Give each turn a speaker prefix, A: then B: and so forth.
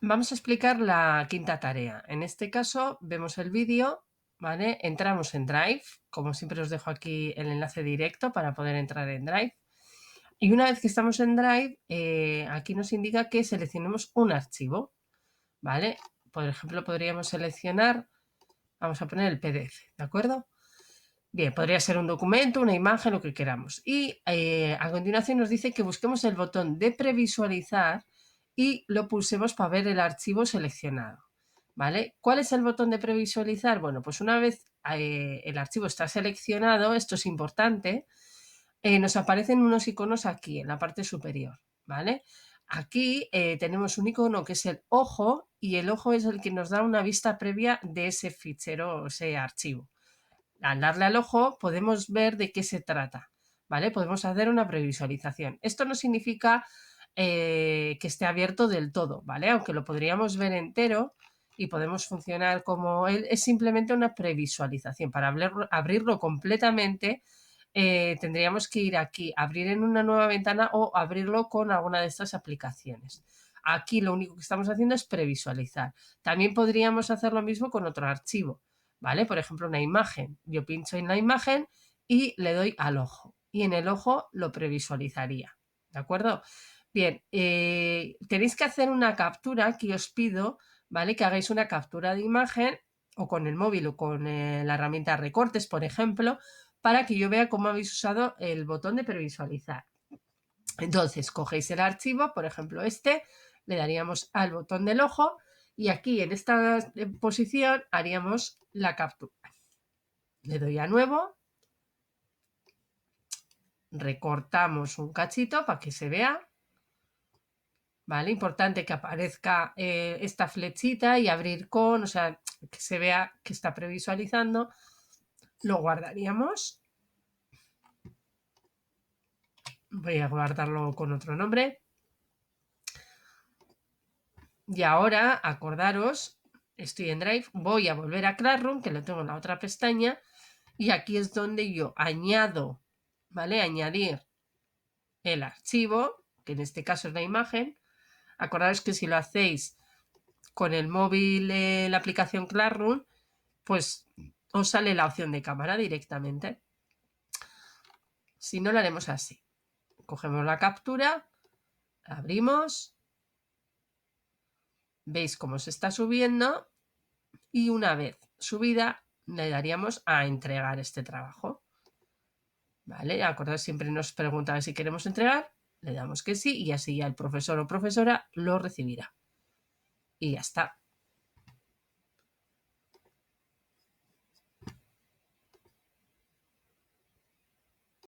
A: Vamos a explicar la quinta tarea. En este caso, vemos el vídeo, ¿vale? Entramos en Drive. Como siempre os dejo aquí el enlace directo para poder entrar en Drive. Y una vez que estamos en Drive, aquí nos indica que seleccionemos un archivo, ¿vale? Por ejemplo, podríamos seleccionar, vamos a poner el PDF, ¿de acuerdo? Bien, podría ser un documento, una imagen, lo que queramos. Y a continuación nos dice que busquemos el botón de previsualizar y lo pulsemos para ver el archivo seleccionado. ¿Vale? ¿Cuál es el botón de previsualizar? Bueno, pues una vez el archivo está seleccionado, esto es importante, nos aparecen unos iconos aquí en la parte superior. ¿Vale? Aquí tenemos un icono que es el ojo y el ojo es el que nos da una vista previa de ese fichero o ese archivo. Al darle al ojo podemos ver de qué se trata, ¿vale? Podemos hacer una previsualización. Esto no significa que esté abierto del todo, ¿vale? Aunque lo podríamos ver entero y podemos funcionar como él, es simplemente una previsualización. Para abrirlo completamente tendríamos que ir aquí, abrir en una nueva ventana o abrirlo con alguna de estas aplicaciones. Aquí lo único que estamos haciendo es previsualizar. También podríamos hacer lo mismo con otro archivo. ¿Vale? Por ejemplo, una imagen. Yo pincho en la imagen y le doy al ojo. Y en el ojo lo previsualizaría. ¿De acuerdo? Bien, tenéis que hacer una captura que os pido, ¿vale? Que hagáis una captura de imagen o con el móvil o con la herramienta recortes, por ejemplo, para que yo vea cómo habéis usado el botón de previsualizar. Entonces, cogéis el archivo, por ejemplo, le daríamos al botón del ojo y aquí en esta posición haríamos la captura. Le doy a nuevo, recortamos un cachito para que se vea, ¿vale? Importante que aparezca esta flechita y abrir con, o sea, que se vea que está previsualizando. Lo guardaríamos. Voy a guardarlo con otro nombre. Y ahora, acordaros, estoy en Drive, voy a volver a Classroom, que lo tengo en la otra pestaña, y aquí es donde yo añado, ¿vale? Añadir el archivo, que en este caso es la imagen. Acordaros que si lo hacéis con el móvil, la aplicación Classroom, pues os sale la opción de cámara directamente. Si no, lo haremos así. Cogemos la captura, abrimos, veis cómo se está subiendo y una vez subida le daríamos a entregar este trabajo. ¿Vale? Acordaos, siempre nos pregunta si queremos entregar, le damos que sí y así ya el profesor o profesora lo recibirá. Y ya está.